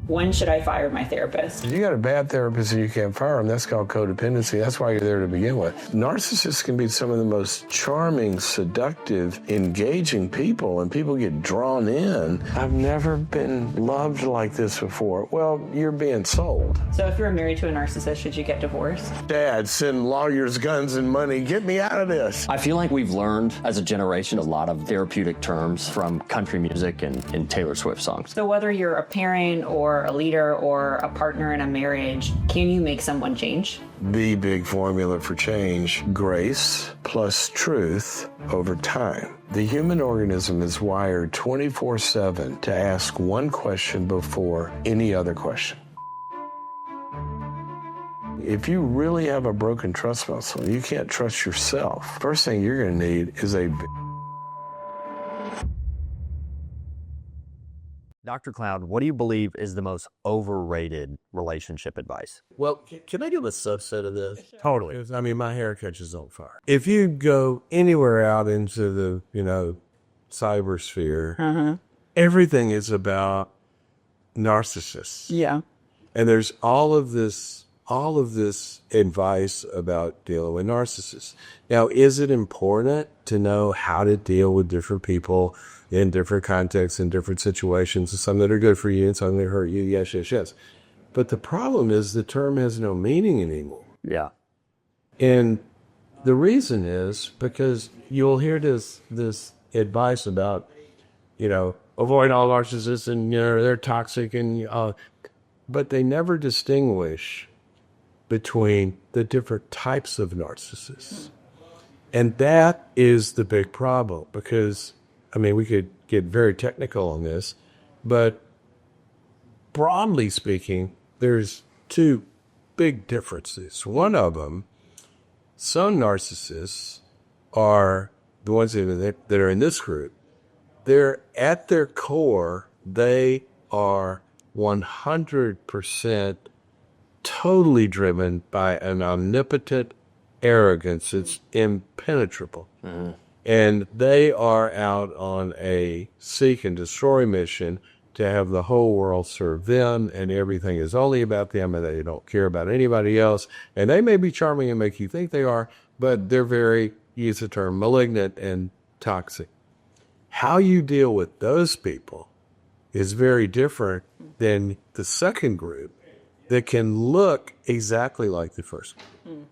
When should I fire my therapist? If you got a bad therapist and you can't fire them, that's called codependency. That's why you're there to begin with. Narcissists can be some of the most charming, seductive, engaging people, and people get drawn in. I've never been loved like this before. Well, you're being sold. So if you're married to a narcissist, should you get divorced? Dad, send lawyers, guns, and money. Get me out of this. I feel like we've learned as a generation a lot of therapeutic terms from country music and Taylor Swift songs. So whether you're a parent or a leader or a partner in a marriage, can you make someone change? The big formula for change: grace plus truth over time. The human organism is wired 24/7 to ask one question before any other question. If you really have a broken trust muscle, you can't trust yourself. First thing you're going to need is a... Dr. Cloud, what do you believe is the most overrated relationship advice? Well, can I do a subset of this? Totally. I mean, my hair catches on fire. If you go anywhere out into the, cybersphere, everything is about narcissists. Yeah. And there's all of this advice about dealing with narcissists. Now, is it important to know how to deal with different people in different contexts, in different situations, some that are good for you and some that hurt you? Yes, yes, yes. But the problem is the term has no meaning anymore. Yeah. And the reason is because you'll hear this advice about, avoid all narcissists and, they're toxic and, but they never distinguish between the different types of narcissists. And that is the big problem because, we could get very technical on this, but broadly speaking, there's two big differences. One of them, some narcissists are the ones that are in this group. They're at their core, they are 100% totally driven by an omnipotent arrogance. It's impenetrable. Mm-hmm. And they are out on a seek and destroy mission to have the whole world serve them, and everything is only about them, and they don't care about anybody else. And they may be charming and make you think they are, but they're very, use the term, malignant and toxic. How you deal with those people is very different than the second group that can look exactly like the first one.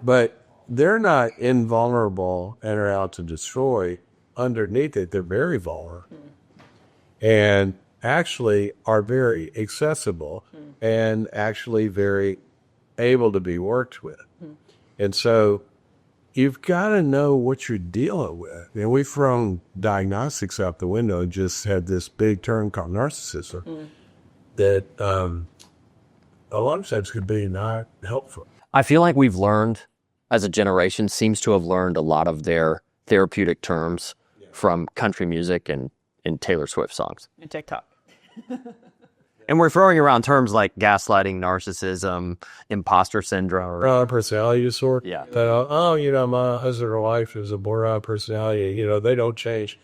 But they're not invulnerable and are out to destroy. Underneath it, they're very vulnerable and actually are very accessible and actually very able to be worked with. And so you've got to know what you're dealing with. And we've thrown diagnostics out the window and just had this big term called narcissism that a lot of times could be not helpful. I feel like we've learned, as a generation, seems to have learned a lot of their therapeutic terms from country music and Taylor Swift songs. And TikTok. And we're throwing around terms like gaslighting, narcissism, imposter syndrome. Personality disorder. Yeah. My husband or wife is a borderline personality. They don't change.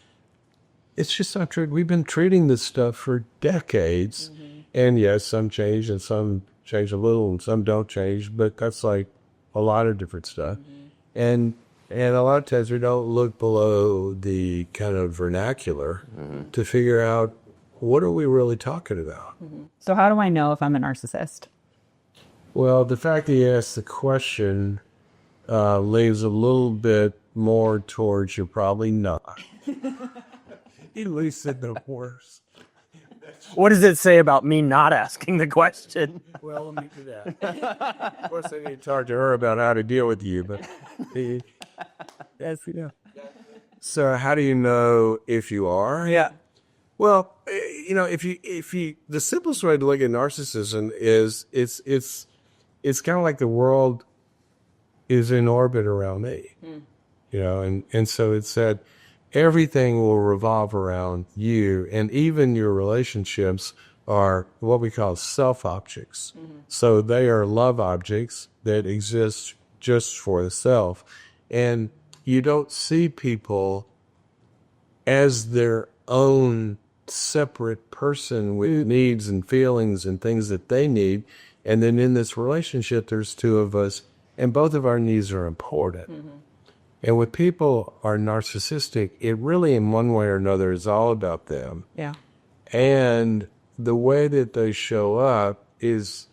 It's just not true. We've been treating this stuff for decades. And yes, some change and some change a little and some don't change. But that's like a lot of different stuff. And a lot of times we don't look below the kind of vernacular to figure out what are we really talking about. So how do I know if I'm a narcissist? Well, the fact that you asked the question leaves a little bit more towards you're probably not. At least said the worst. What does it say about me not asking the question? Well, let me do that. Of course, I need to talk to her about how to deal with you, but that's, So how do you know if you are? Yeah. Well, if you, the simplest way to look at narcissism is it's kind of like the world is in orbit around me, and so it said everything will revolve around you, and even your relationships are what we call self-objects. So they are love objects that exist just for the self, and you don't see people as their own separate person with needs and feelings and things that they need. And then in this relationship, there's two of us, and both of our needs are important. And when people are narcissistic, it really, in one way or another, is all about them. Yeah. And the way that they show up is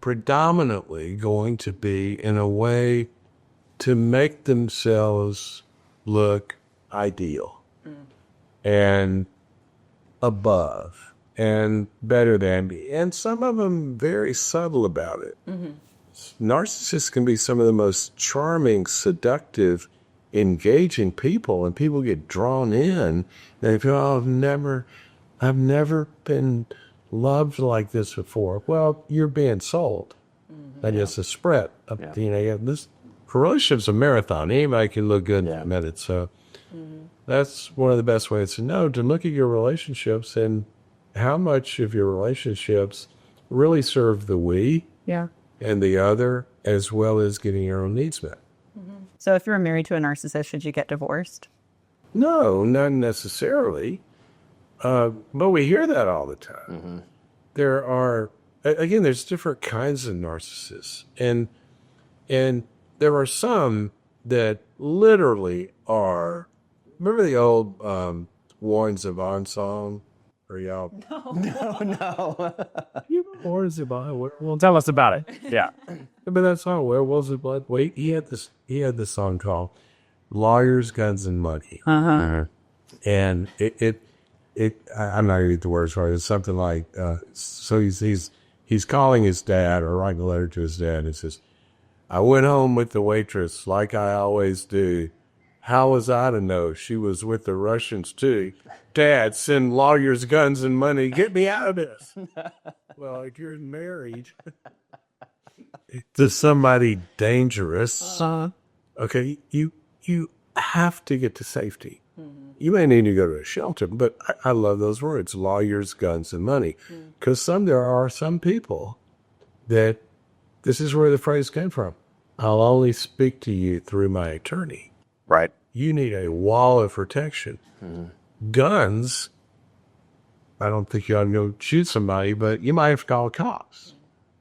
predominantly going to be in a way to make themselves look ideal and above and better than me. And some of them very subtle about it. Narcissists can be some of the most charming, seductive, engaging people, and people get drawn in. They feel, oh, I've never been loved like this before. Well, you're being sold. And it's a spread. You know, this relationship's a marathon. Anybody can look good in a minute. So that's one of the best ways to know, to look at your relationships and how much of your relationships really serve the we and the other, as well as getting your own needs met. So if you're married to a narcissist, should you get divorced? No, not necessarily. But we hear that all the time. There are, again, there's different kinds of narcissists. And there are some that literally are, remember the old Warren Zevon song? Or y'all? No. You know Warren Zevon? Well, tell us about it. Yeah. But that song, Where Was the Blood? Wait, he had this song called Lawyers, Guns, and Money. And I'm not going to get the words right. It's something like, so he's calling his dad or writing a letter to his dad. It says, I went home with the waitress like I always do. How was I to know she was with the Russians too? Dad, send lawyers, guns, and money. Get me out of this. Well, if you're married to somebody dangerous, okay, you have to get to safety. You may need to go to a shelter, but I love those words, lawyers, guns, and money. Because there are some people that this is where the phrase came from. I'll only speak to you through my attorney. Right. You need a wall of protection. Guns, I don't think you ought to go shoot somebody, but you might have to call cops,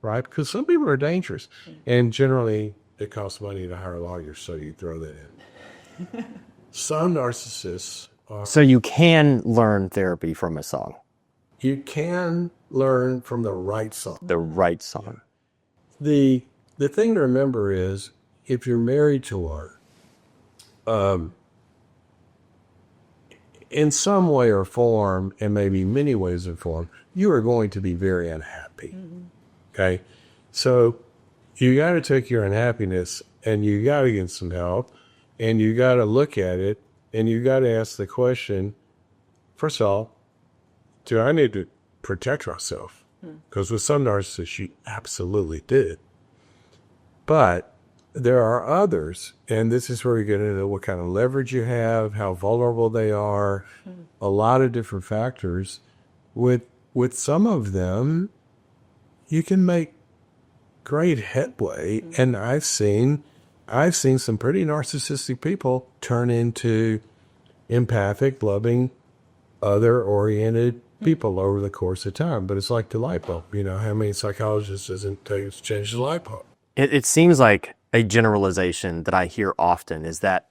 right? Because some people are dangerous. And generally, it costs money to hire lawyers, so you throw that in. Some narcissists are... So you can learn therapy from a song. You can learn from the right song. The right song. The thing to remember is, if you're married to one, in some way or form, and maybe many ways or form, you are going to be very unhappy. Okay? So you got to take your unhappiness and you got to get some help, and you got to look at it, and you got to ask the question, first of all, do I need to protect myself? Because with some narcissists, you absolutely did. But there are others, and this is where you get into what kind of leverage you have, how vulnerable they are, a lot of different factors. With some of them, you can make great headway, and I've seen some pretty narcissistic people turn into empathic, loving, other-oriented people over the course of time. But it's like the light bulb. You know, how many psychologists does it take to change the light bulb? It seems like a generalization that I hear often is that,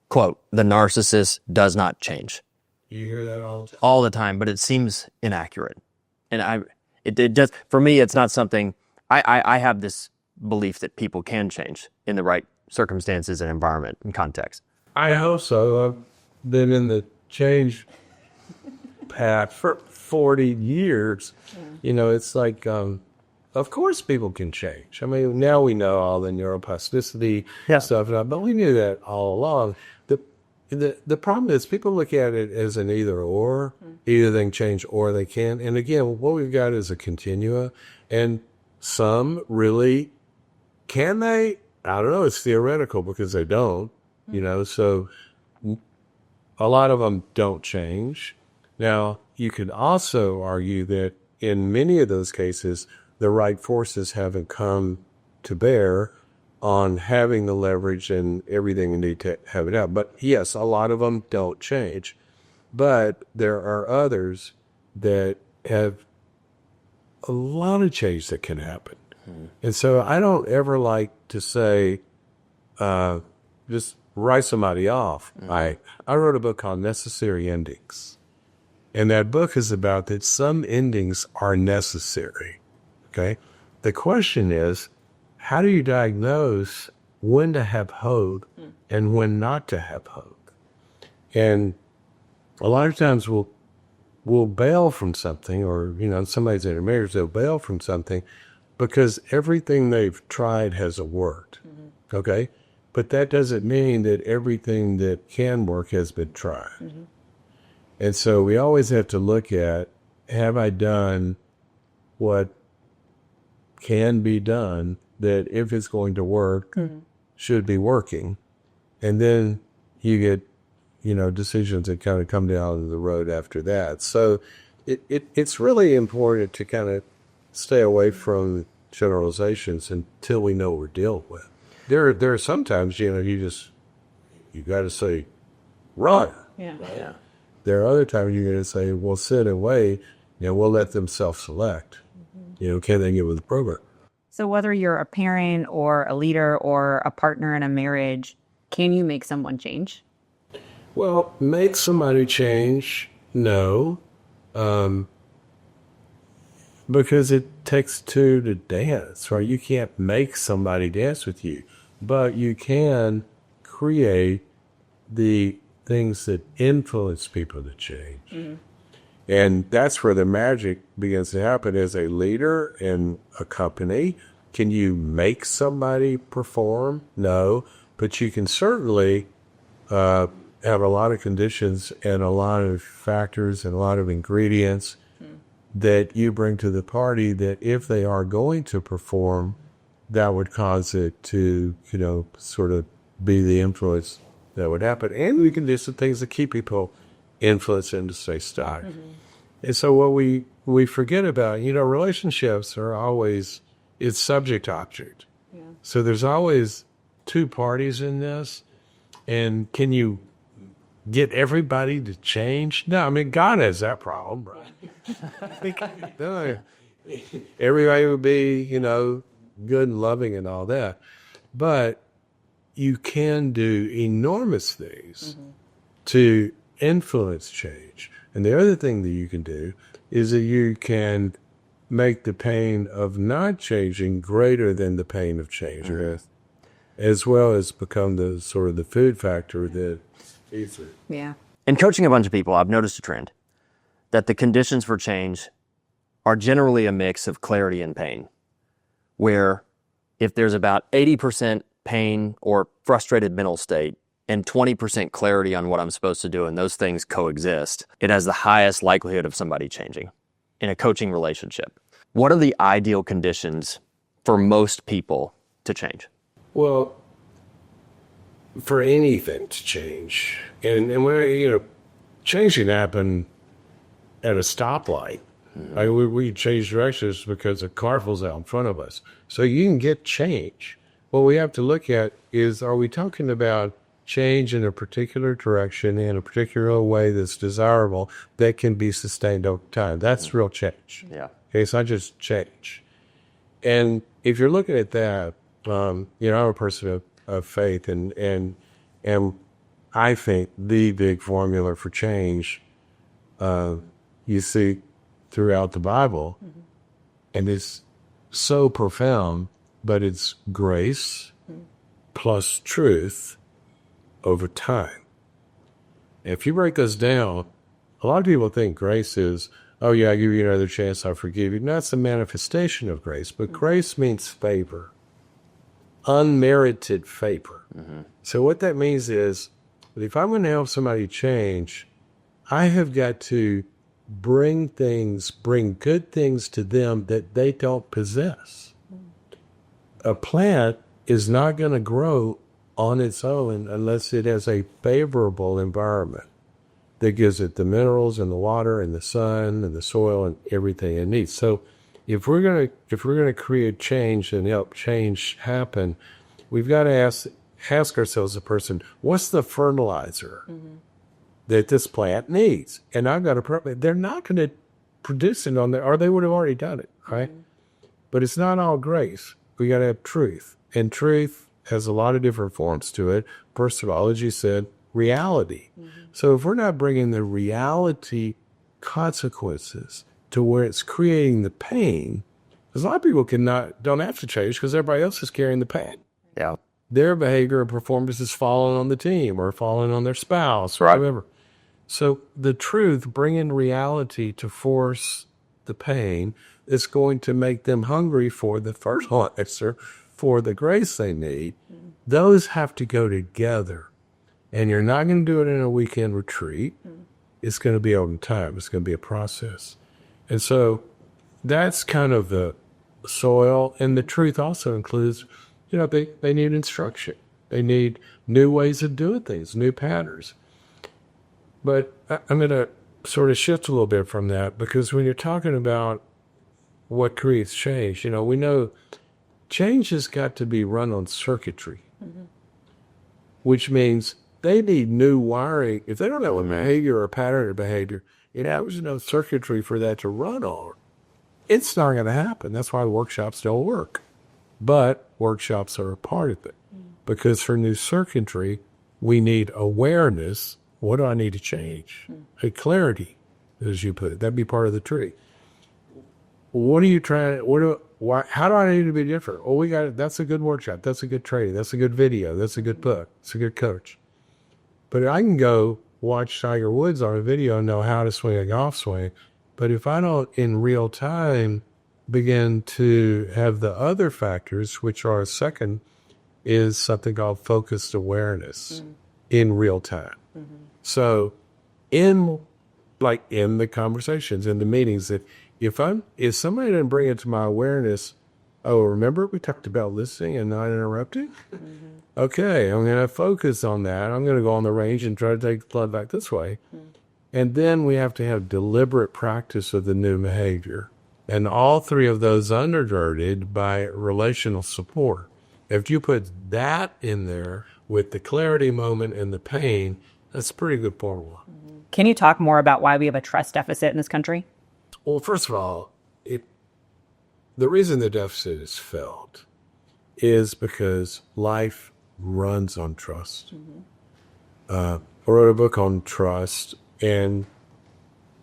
quote, the narcissist does not change. You hear that all the time? All the time, but it seems inaccurate. And it does, for me, it's not something, I have this belief that people can change in the right circumstances and environment and context. I hope so. I've been in the change path for 40 years. You know, it's like, of course people can change. I mean, now we know all the neuroplasticity stuff, but we knew that all along. The problem is people look at it as an either or. Either they can change or they can. And again, what we've got is a continua. And some really, can they? I don't know. It's theoretical because they don't, you know. So a lot of them don't change. Now, you could also argue that in many of those cases, the right forces haven't come to bear on having the leverage and everything you need to have it out. But yes, a lot of them don't change. But there are others that have a lot of change that can happen. And so I don't ever like to say, just write somebody off. I wrote a book called Necessary Endings. And that book is about that some endings are necessary. Okay? The question is, how do you diagnose when to have hope and when not to have hope? And a lot of times we'll bail from something, or, somebody's in a marriage, they'll bail from something because everything they've tried hasn't worked. Okay? But that doesn't mean that everything that can work has been tried. And so we always have to look at, have I done what can be done that if it's going to work, should be working? And then you get, decisions that kind of come down the road after that. So it's really important to kind of stay away from generalizations until we know what we're dealing with. There are sometimes, you got to say, run. Yeah. There are other times you're going to say, well, sit and wait, we'll let them self-select. Can they get with the program? So whether you're a parent or a leader or a partner in a marriage, can you make someone change? Well, make somebody change, no. Because it takes two to dance, right? You can't make somebody dance with you, but you can create the things that influence people to change. And that's where the magic begins to happen. As a leader in a company, can you make somebody perform? No, but you can certainly have a lot of conditions and a lot of factors and a lot of ingredients that you bring to the party that if they are going to perform, that would cause it to, sort of be the influence that would happen. And we can do some things that keep people influenced and to stay stuck. And so what we forget about, relationships are always, it's subject-object. Yeah. So there's always two parties in this. And can you get everybody to change? No, God has that problem, right? Everybody would be, good and loving and all that. But you can do enormous things to influence change. And the other thing that you can do is that you can make the pain of not changing greater than the pain of change, as well as become the sort of the food factor that eats it. Yeah. In coaching a bunch of people, I've noticed a trend that the conditions for change are generally a mix of clarity and pain, where if there's about 80% pain or frustrated mental state and 20% clarity on what I'm supposed to do, and those things coexist, it has the highest likelihood of somebody changing in a coaching relationship. What are the ideal conditions for most people to change? Well, for anything to change, and where, change can happen at a stoplight. Like we change directions because a car falls out in front of us. So you can get change. What we have to look at is, are we talking about change in a particular direction in a particular way that's desirable that can be sustained over time? That's real change. Yeah. Okay, it's not just change. And if you're looking at that, I'm a person of faith, and I think the big formula for change you see throughout the Bible, and it's so profound, but it's grace plus truth over time. If you break this down, a lot of people think grace is, oh yeah, I give you another chance, I forgive you. That's a manifestation of grace, but grace means favor, unmerited favor. So what that means is, that if I'm going to help somebody change, I have got to bring good things to them that they don't possess. A plant is not going to grow on its own unless it has a favorable environment that gives it the minerals and the water and the sun and the soil and everything it needs. So if we're going to create change and help change happen, we've got to ask ourselves, a person, what's the fertilizer that this plant needs. And I've got a problem. They're not going to produce it on there, or they would have already done it, right? But it's not all grace. We got to have truth. And truth has a lot of different forms to it. First of all, as you said, reality. So if we're not bringing the reality consequences to where it's creating the pain, because a lot of people don't have to change because everybody else is carrying the pain. Yeah. Their behavior or performance is falling on the team or falling on their spouse or whoever. So the truth, bringing reality to force the pain, is going to make them hungry for the first answer, for the grace they need. Those have to go together. And you're not going to do it in a weekend retreat. It's going to be over time. It's going to be a process. And so that's kind of the soil. And the truth also includes, they need instruction. They need new ways of doing things, new patterns. But I'm going to sort of shift a little bit from that, because when you're talking about what creates change, we know change has got to be run on circuitry, which means they need new wiring. If they don't have a behavior or a pattern of behavior, there's no circuitry for that to run on. It's not going to happen. That's why workshops don't work. But workshops are a part of it. Because for new circuitry, we need awareness. What do I need to change? A clarity, as you put it. That'd be part of the tree. What are you trying? How do I need to be different? Well, that's a good workshop. That's a good training. That's a good video. That's a good book. It's a good coach. But I can go watch Tiger Woods on a video and know how to swing a golf swing. But if I don't, in real time, begin to have the other factors, which are second, is something called focused awareness in real time. So in the conversations, in the meetings, if somebody didn't bring it to my awareness, remember we talked about listening and not interrupting? Okay, I'm going to focus on that. I'm going to go on the range and try to take the blood back this way. And then we have to have deliberate practice of the new behavior. And all three of those undergirded by relational support. If you put that in there with the clarity moment and the pain, that's a pretty good formula. Can you talk more about why we have a trust deficit in this country? Well, first of all, the reason the deficit is felt is because life runs on trust. I wrote a book on trust, and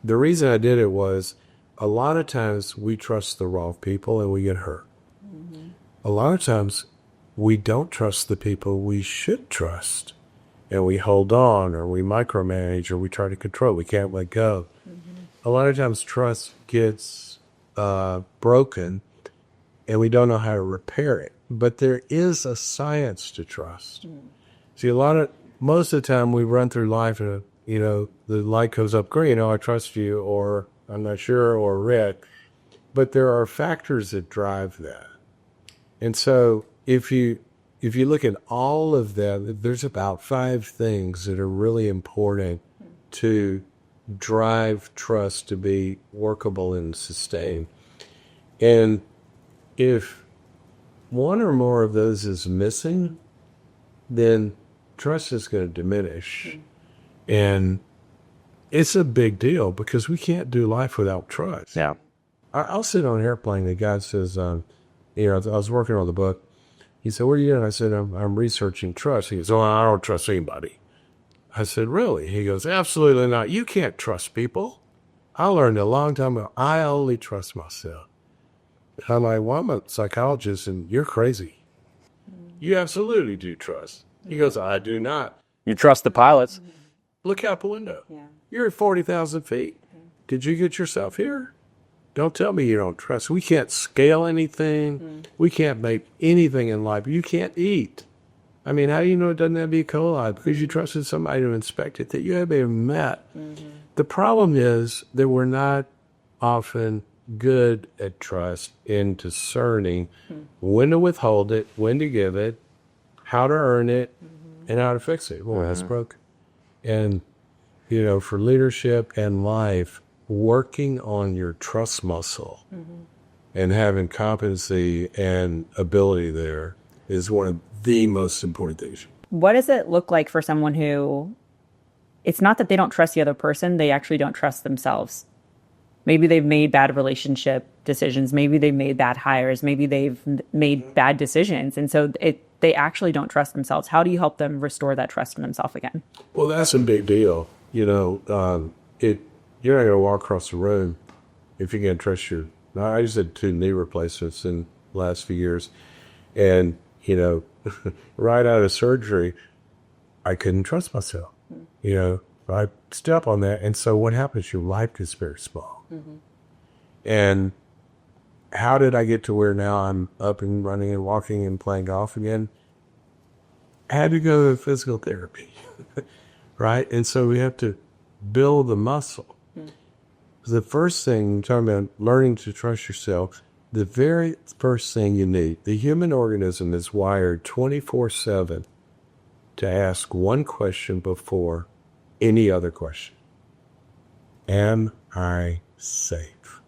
the reason I did it was a lot of times we trust the wrong people and we get hurt. A lot of times we don't trust the people we should trust, and we hold on, or we micromanage, or we try to control. We can't let go. A lot of times trust gets broken, and we don't know how to repair it. But there is a science to trust. See, most of the time we run through life and, the light goes up green, I trust you, or I'm not sure, or red. But there are factors that drive that. And so if you look at all of them, there's about 5 things that are really important to drive trust to be workable and sustained. And if one or more of those is missing, then trust is going to diminish. And it's a big deal because we can't do life without trust. Yeah. I'll sit on an airplane. The guy says, I was working on the book. He said, "What are you doing?" I said, I'm researching trust. He goes, I don't trust anybody. I said, "Really?" He goes, "Absolutely not. You can't trust people. I learned a long time ago, I only trust myself." I'm like, "Well, I'm a psychologist and you're crazy. You absolutely do trust." He goes, "I do not." You trust the pilots. Look out the window. You're at 40,000 feet. Did you get yourself here? Don't tell me you don't trust. We can't scale anything. We can't make anything in life. You can't eat. I mean, how do you know it doesn't have E. coli? Because you trusted somebody to inspect it that you haven't even met. The problem is that we're not often good at trust in discerning when to withhold it, when to give it, how to earn it, and how to fix it. Well, that's broken. And, for leadership and life, working on your trust muscle and having competency and ability there is one of the most important things. What does it look like for someone who it's not that they don't trust the other person, they actually don't trust themselves. Maybe they've made bad relationship decisions. Maybe they've made bad hires. Maybe they've made bad decisions. And so they actually don't trust themselves. How do you help them restore that trust in themselves again? Well, that's a big deal. You're not going to walk across the room if you can't trust your. I just had 2 knee replacements in the last few years, and right out of surgery, I couldn't trust myself. I step on that, and so what happens? Your life is very small. And how did I get to where now I'm up and running and walking and playing golf again? I had to go to physical therapy, right? And so we have to build the muscle. The first thing, talking about learning to trust yourself, the very first thing you need, the human organism is wired 24/7 to ask one question before any other question. Am I safe?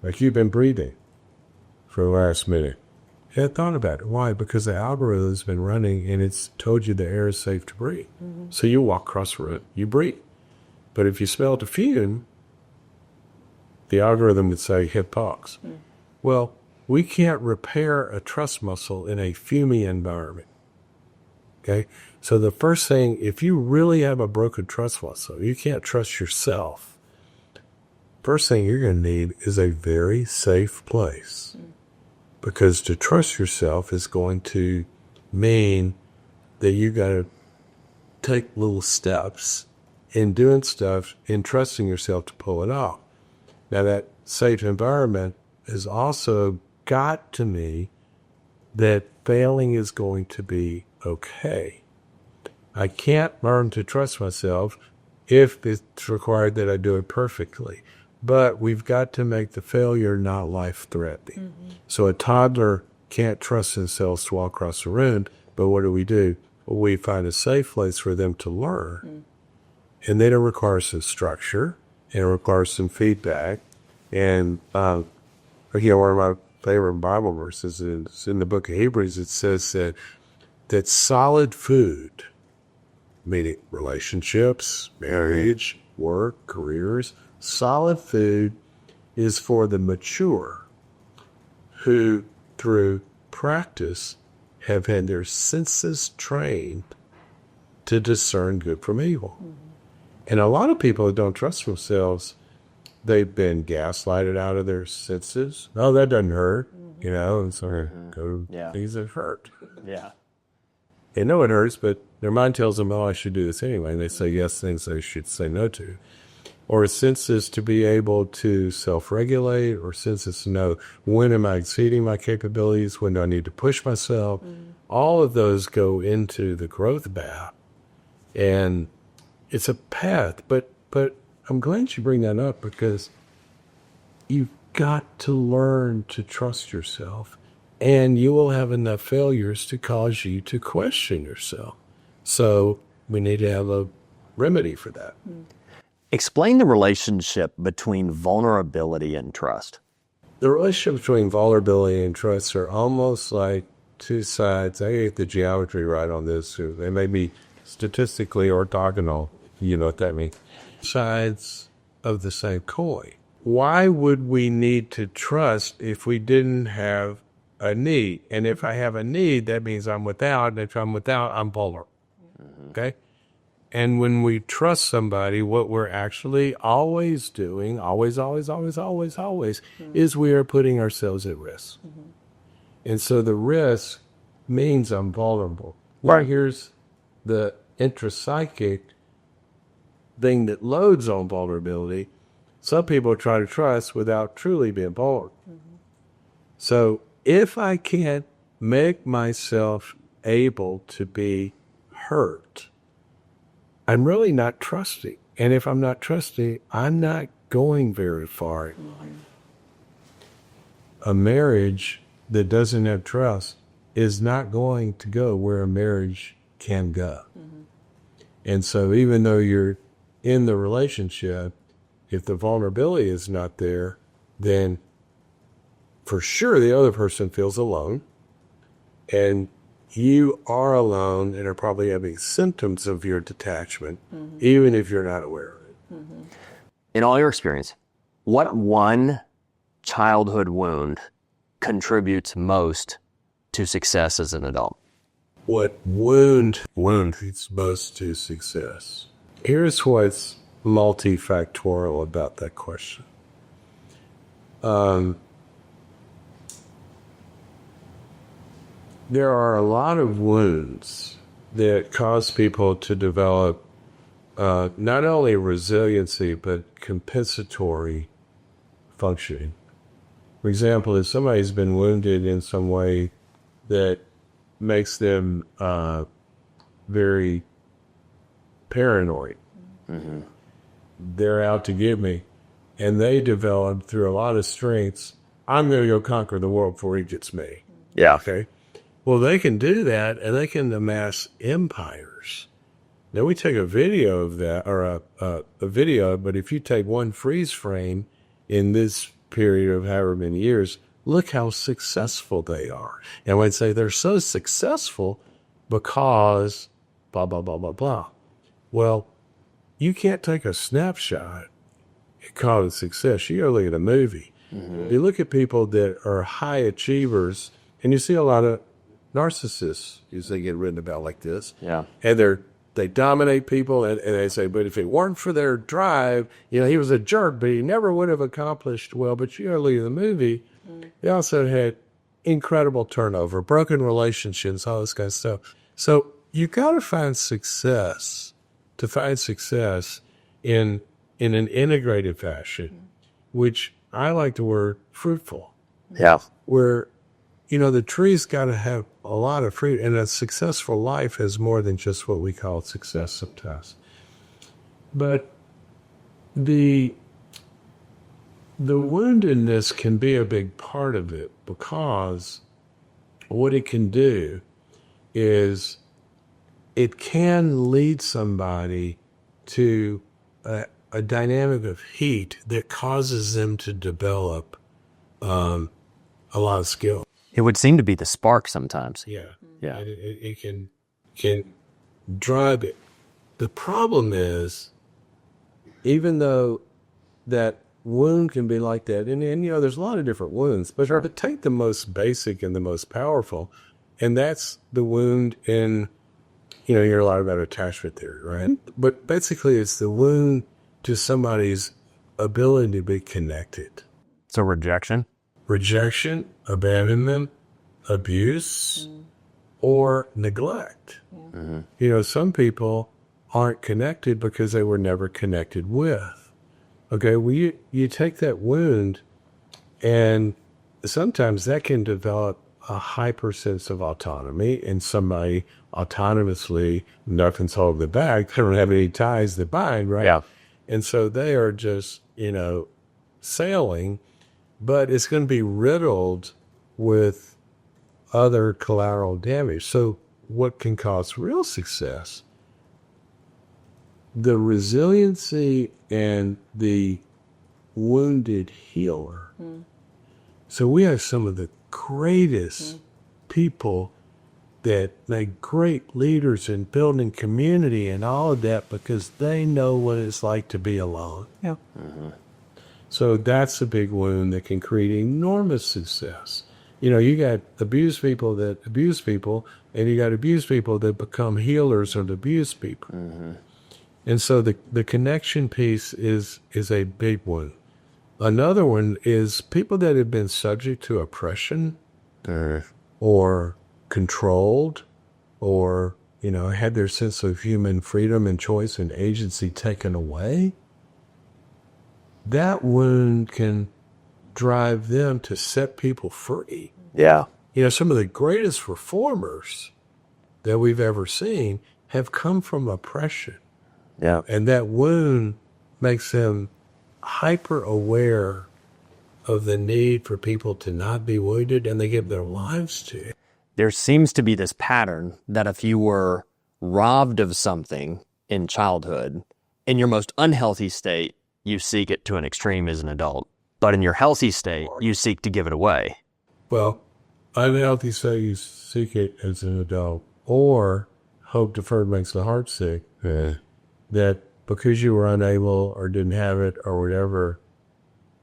Like you've been breathing for the last minute. You had thought about it. Why? Because the algorithm's been running and it's told you the air is safe to breathe. So you walk across the room, you breathe. But if you smell the fume, the algorithm would say, hit pause. Well, we can't repair a trust muscle in a fumey environment. Okay? So the first thing, if you really have a broken trust muscle, you can't trust yourself. First thing you're going to need is a very safe place. Because to trust yourself is going to mean that you got to take little steps in doing stuff and trusting yourself to pull it off. Now that safe environment has also got to me that failing is going to be okay. I can't learn to trust myself if it's required that I do it perfectly. But we've got to make the failure not life-threatening. So a toddler can't trust themselves to walk across the room, but what do? Well, we find a safe place for them to learn. And then it requires some structure, and it requires some feedback. And, one of my favorite Bible verses is in the book of Hebrews. It says that solid food, meaning relationships, marriage, work, careers, solid food is for the mature who, through practice, have had their senses trained to discern good from evil. And a lot of people who don't trust themselves, they've been gaslighted out of their senses. Oh, that doesn't hurt, and so go to things that hurt. Yeah. They know it hurts, but their mind tells them, oh, I should do this anyway. And they say yes, things they should say no to. Or senses to be able to self-regulate, or senses to know when am I exceeding my capabilities, when do I need to push myself. All of those go into the growth path. And it's a path, but I'm glad you bring that up, because you've got to learn to trust yourself, and you will have enough failures to cause you to question yourself. So we need to have a remedy for that. Explain the relationship between vulnerability and trust. The relationship between vulnerability and trust are almost like two sides. I get the geometry right on this. They may be statistically orthogonal. You know what that means. Sides of the same coin. Why would we need to trust if we didn't have a need? And if I have a need, that means I'm without. And if I'm without, I'm vulnerable. Okay? And when we trust somebody, what we're actually always doing, always, is we are putting ourselves at risk. And so the risk means I'm vulnerable. Right, here's the intrapsychic thing that loads on vulnerability. Some people try to trust without truly being vulnerable. So if I can't make myself able to be hurt, I'm really not trusting. And if I'm not trusting, I'm not going very far. A marriage that doesn't have trust is not going to go where a marriage can go. And so even though you're in the relationship, if the vulnerability is not there, then for sure the other person feels alone. And you are alone and are probably having symptoms of your detachment, even if you're not aware of it. In all your experience, what one childhood wound contributes most to success as an adult? What wound leads most to success? Here's what's multifactorial about that question. There are a lot of wounds that cause people to develop not only resiliency, but compensatory functioning. For example, if somebody's been wounded in some way that makes them very paranoid, they're out to get me, and they develop through a lot of strengths, I'm going to go conquer the world before he gets me. Yeah. Okay. Well, they can do that, and they can amass empires. Now, we take a video of that, or a video, but if you take one freeze frame in this period of however many years, look how successful they are. And I'd say they're so successful because blah, blah, blah, blah, blah. Well, you can't take a snapshot and call it success. You got to look at a movie. You look at people that are high achievers, and you see a lot of narcissists, they get written about like this. Yeah. And they dominate people, and they say, but if it weren't for their drive, he was a jerk, but he never would have accomplished well. But you look at the movie, they also had incredible turnover, broken relationships, all this kind of stuff. So you got to find success. To find success in an integrated fashion, which I like the word fruitful. Yeah. Where, the tree's got to have a lot of fruit, and a successful life has more than just what we call success sometimes. But the woundedness can be a big part of it, because what it can do is it can lead somebody to a dynamic of heat that causes them to develop a lot of skill. It would seem to be the spark sometimes. Yeah. Yeah. It can drive it. The problem is, even though that wound can be like that, and there's a lot of different wounds, but take the most basic and the most powerful, and that's the wound in, you hear a lot about attachment theory, right? But basically it's the wound to somebody's ability to be connected. So rejection, abandonment, abuse, or neglect. Some people aren't connected because they were never connected with. Okay, well, you take that wound, and sometimes that can develop a hyper sense of autonomy, and somebody autonomously, nothing's holding them back. They don't have any ties that bind, right? Yeah. And so they are just, sailing, but it's going to be riddled with other collateral damage. So what can cause real success? The resiliency and the wounded healer. So we have some of the greatest people that make great leaders in building community and all of that, because they know what it's like to be alone. Yeah. So that's a big wound that can create enormous success. You got abused people that abuse people, and you got abused people that become healers of abused people. And so the connection piece is a big one. Another one is people that have been subject to oppression or controlled, or, had their sense of human freedom and choice and agency taken away. That wound can drive them to set people free. Yeah. Some of the greatest reformers that we've ever seen have come from oppression. Yeah. And that wound makes them hyper aware of the need for people to not be wounded, and they give their lives to it. There seems to be this pattern that if you were robbed of something in childhood, in your most unhealthy state, you seek it to an extreme as an adult. But in your healthy state, you seek to give it away. Well, unhealthy, so you seek it as an adult, or hope deferred makes the heart sick. That because you were unable or didn't have it or whatever,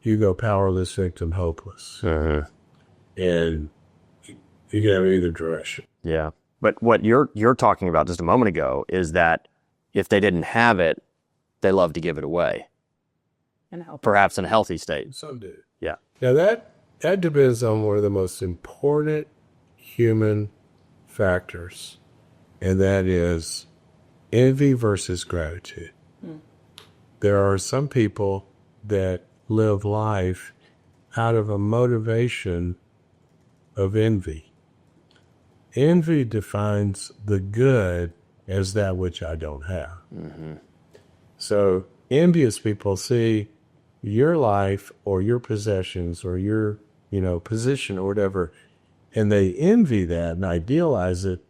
you go powerless, victim, hopeless. And you can have either direction. Yeah. But what you're talking about just a moment ago is that if they didn't have it, they love to give it away. And help. Perhaps in a healthy state. Some do. Yeah. Now that depends on one of the most important human factors, and that is envy versus gratitude. There are some people that live life out of a motivation of envy. Envy defines the good as that which I don't have. So envious people see your life or your possessions or your, position or whatever, and they envy that and idealize it,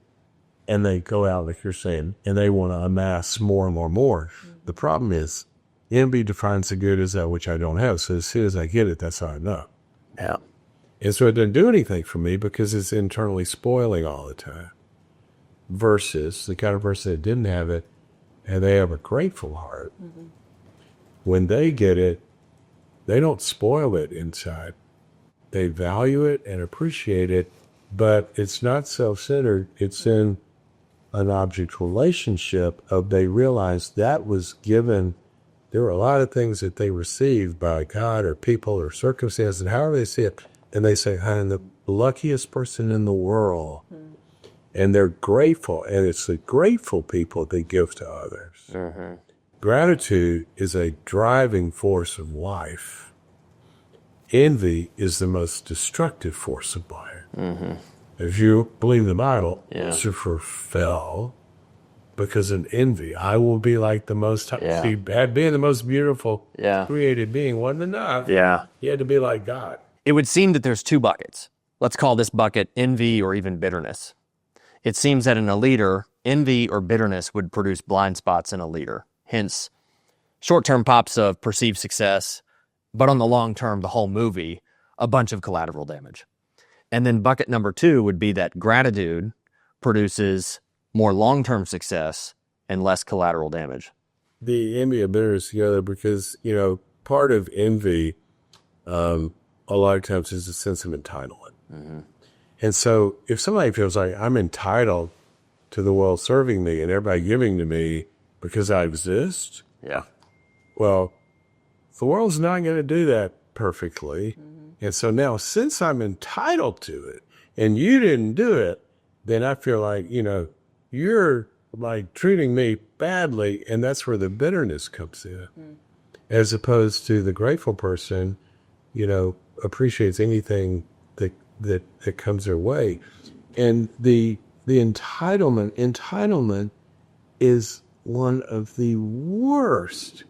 and they go out, like you're saying, and they want to amass more and more and more. The problem is envy defines the good as that which I don't have. So as soon as I get it, that's how I know. Yeah. And so it doesn't do anything for me because it's internally spoiling all the time. Versus the kind of person that didn't have it and they have a grateful heart. When they get it, they don't spoil it inside. They value it and appreciate it, but it's not self-centered. It's in an object relationship of they realize that was given. There were a lot of things that they received by God or people or circumstances, and however they see it, and they say, I'm the luckiest person in the world. And they're grateful, and it's the grateful people they give to others. Gratitude is a driving force of life. Envy is the most destructive force of life. If you believe the Bible, Lucifer fell because of envy. I will be like the most, see, being the most beautiful created being wasn't enough. He had to be like God. It would seem that there's two buckets. Let's call this bucket envy or even bitterness. It seems that in a leader, envy or bitterness would produce blind spots in a leader. Hence, short-term pops of perceived success, but on the long term, the whole movie, a bunch of collateral damage. And then bucket number two would be that gratitude produces more long-term success and less collateral damage. The envy and bitterness together because, part of envy a lot of times is a sense of entitlement. And so if somebody feels like I'm entitled to the world serving me and everybody giving to me because I exist, well, the world's not going to do that perfectly. And so now, since I'm entitled to it and you didn't do it, then I feel like, you're like treating me badly. And that's where the bitterness comes in, as opposed to the grateful person, appreciates anything that comes their way. And the entitlement is one of the worst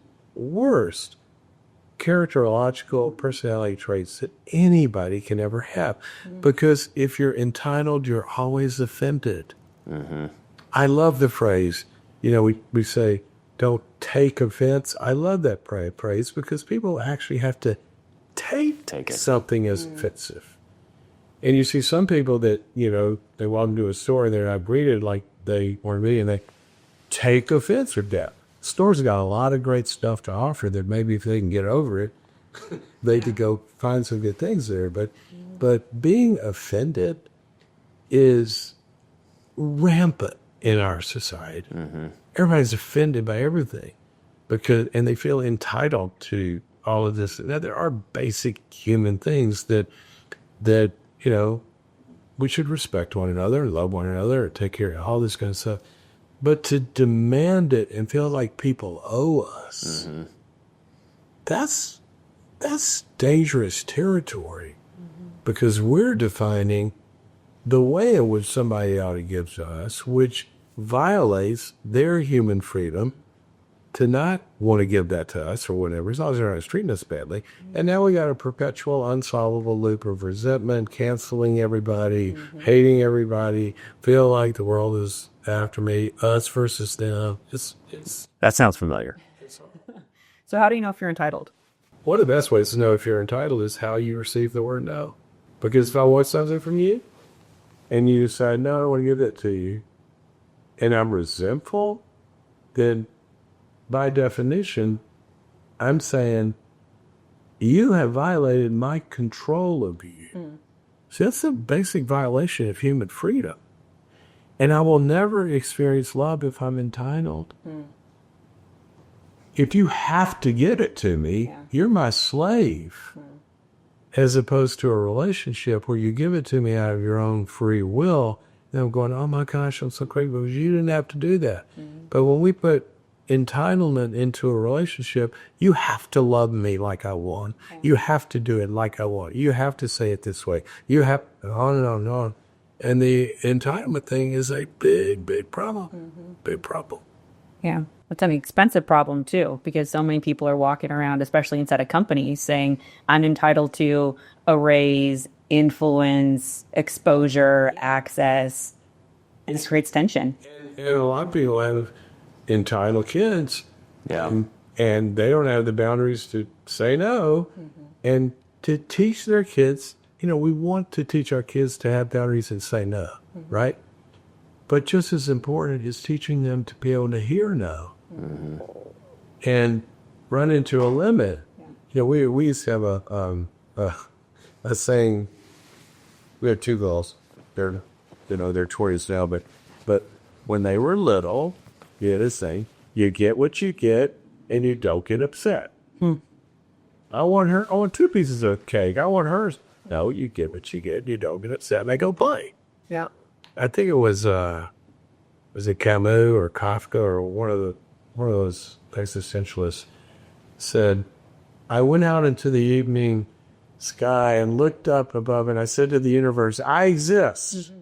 characterological personality traits that anybody can ever have. Because if you're entitled, you're always offended. I love the phrase, we say, don't take offense. I love that phrase because people actually have to take something as offensive. And you see some people that, they walk into a store and they're not greeted like they want to be, and they take offense with that. The store's got a lot of great stuff to offer that maybe if they can get over it, they could go find some good things there. But being offended is rampant in our society. Everybody's offended by everything and they feel entitled to all of this. Now, there are basic human things that we should respect one another, love one another, take care of all this kind of stuff. But to demand it and feel like people owe us, that's dangerous territory because we're defining the way in which somebody ought to give to us, which violates their human freedom to not want to give that to us or whatever, as long as they're not treating us badly. And now we got a perpetual unsolvable loop of resentment, canceling everybody, hating everybody, feel like the world is after me, us versus them. That sounds familiar. So how do you know if you're entitled? One of the best ways to know if you're entitled is how you receive the word no. Because if I want something from you, and you decide, no, I don't want to give that to you, and I'm resentful, then by definition, I'm saying, you have violated my control of you. See, that's a basic violation of human freedom. And I will never experience love if I'm entitled. If you have to give it to me, you're my slave. As opposed to a relationship where you give it to me out of your own free will, and I'm going, oh my gosh, I'm so grateful because you didn't have to do that. But when we put entitlement into a relationship, you have to love me like I want. You have to do it like I want. You have to say it this way. You have on and on and on. And the entitlement thing is a big, big problem. Big problem. Yeah. It's an expensive problem too, because so many people are walking around, especially inside of companies, saying, I'm entitled to a raise, influence, exposure, access. And this creates tension. And a lot of people have entitled kids. Yeah. And they don't have the boundaries to say no. And to teach their kids, we want to teach our kids to have boundaries and say no, right? But just as important is teaching them to be able to hear no and run into a limit. We used to have a saying. We have two girls. They're 20s now, but when they were little, you had a saying: you get what you get, and you don't get upset. I want 2 pieces of cake. I want hers. No, you get what you get, and you don't get upset. And I go play. Yeah. I think it was it Camus or Kafka or one of those existentialists said, I went out into the evening sky and looked up above, and I said to the universe, I exist.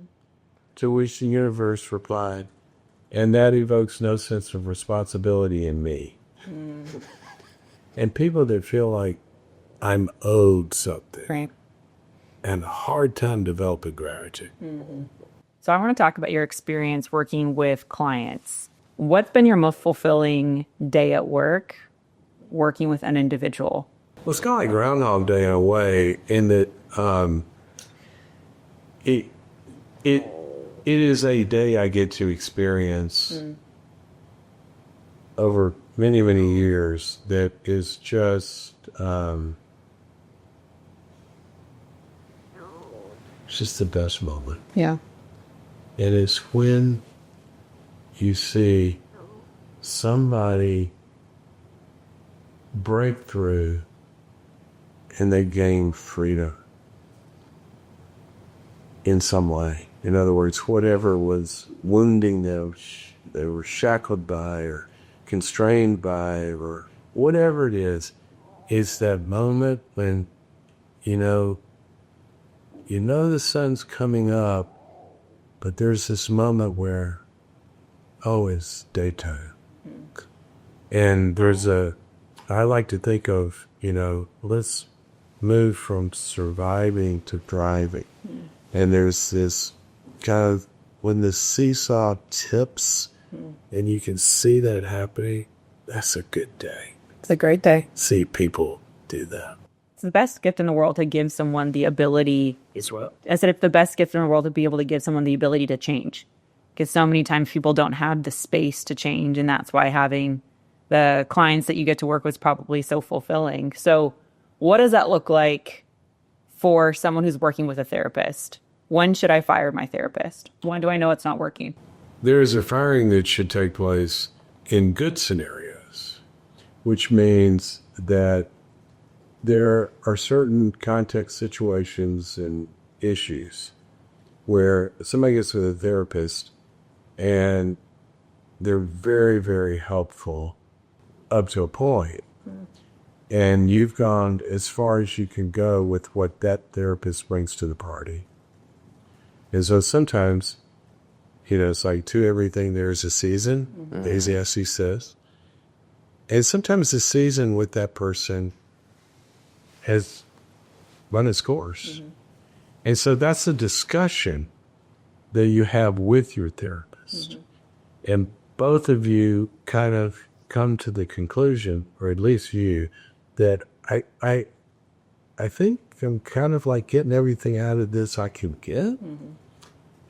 To which the universe replied, and that evokes no sense of responsibility in me. And people that feel like I'm owed something, Right. and a hard time developing gratitude. So I want to talk about your experience working with clients. What's been your most fulfilling day at work working with an individual? Well, it's kind of like Groundhog Day in a way, in that it is a day I get to experience over many, many years that is just it's just the best moment. Yeah. It is when you see somebody break through and they gain freedom in some way. In other words, whatever was wounding them, they were shackled by or constrained by or whatever it is that moment when the sun's coming up, but there's this moment where, it's daytime. And I like to think of, let's move from surviving to thriving. And there's this kind of, when the seesaw tips and you can see that happening, that's a good day. It's a great day. See people do that. It's the best gift in the world to give someone the ability. I said it's the best gift in the world to be able to give someone the ability to change. Because so many times people don't have the space to change. And that's why having the clients that you get to work with is probably so fulfilling. So what does that look like for someone who's working with a therapist? When should I fire my therapist? When do I know it's not working? There is a firing that should take place in good scenarios, which means that there are certain context situations and issues where somebody gets with a therapist and they're very, very helpful up to a point. And you've gone as far as you can go with what that therapist brings to the party. And so sometimes, it's like to everything there's a season, Ecclesiastes says. And sometimes the season with that person has run its course. And so that's a discussion that you have with your therapist. And both of you kind of come to the conclusion, or at least you, that I think I'm kind of like getting everything out of this I can get.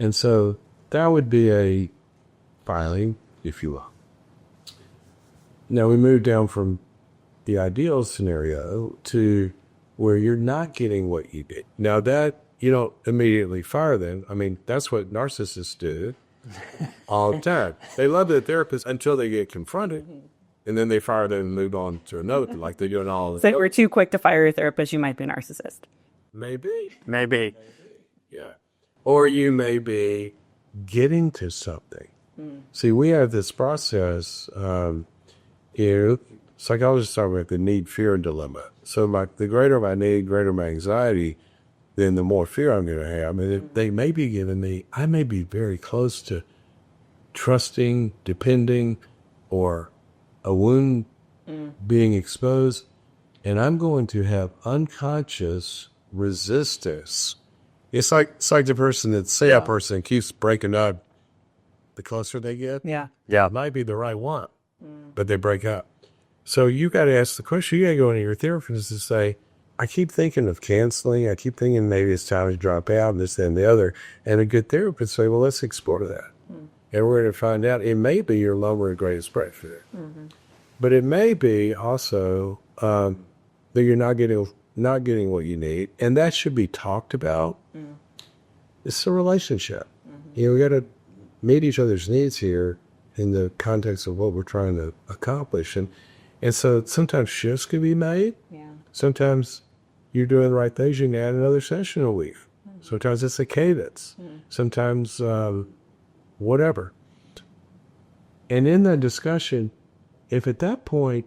And so that would be a filing, if you will. Now we move down from the ideal scenario to where you're not getting what you did. Now that you don't immediately fire them. I mean, that's what narcissists do all the time. They love their therapist until they get confronted, and then they fire them and move on to another, like they're doing all the So if we're too quick to fire your therapist, you might be a narcissist. Maybe. Yeah. Or you may be getting to something. See, we have this process, psychologists talk about the need-fear dilemma. So the greater my need, greater my anxiety, then the more fear I'm going to have. I mean, they may be giving me, I may be very close to trusting, depending, or a wound being exposed, and I'm going to have unconscious resistance. It's like the person that a person keeps breaking up. The closer they get, it might be the right one, but they break up. So you got to ask the question. You got to go into your therapist and say, I keep thinking of canceling. I keep thinking maybe it's time to drop out, and this, that, and the other. And a good therapist say, well, let's explore that. And we're going to find out it may be your lower and greatest breakthrough. But it may be also that you're not getting what you need, and that should be talked about. It's a relationship. We got to meet each other's needs here in the context of what we're trying to accomplish, and so sometimes shifts can be made. Sometimes you're doing the right things. You can add another session a week. Sometimes it's a cadence. Sometimes whatever. And in that discussion, if at that point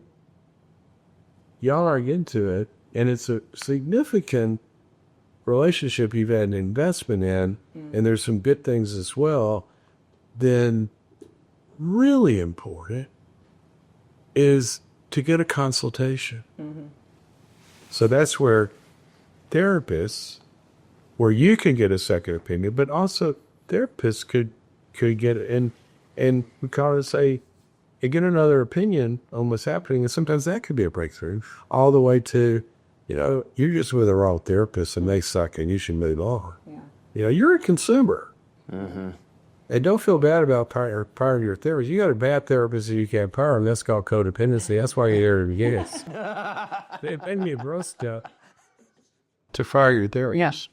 y'all are into it and it's a significant relationship you've had an investment in, and there's some good things as well, then really important is to get a consultation. So that's where therapists, where you can get a second opinion, but also therapists could get in, and we call it get another opinion on what's happening. And sometimes that could be a breakthrough, all the way to, you're just with the wrong therapist and they suck and you should move on. You're a consumer. And don't feel bad about firing your therapist. You got a bad therapist and you can't fire them. That's called codependency. That's why you're there to begin. They made me a gross to fire your therapist. Yes.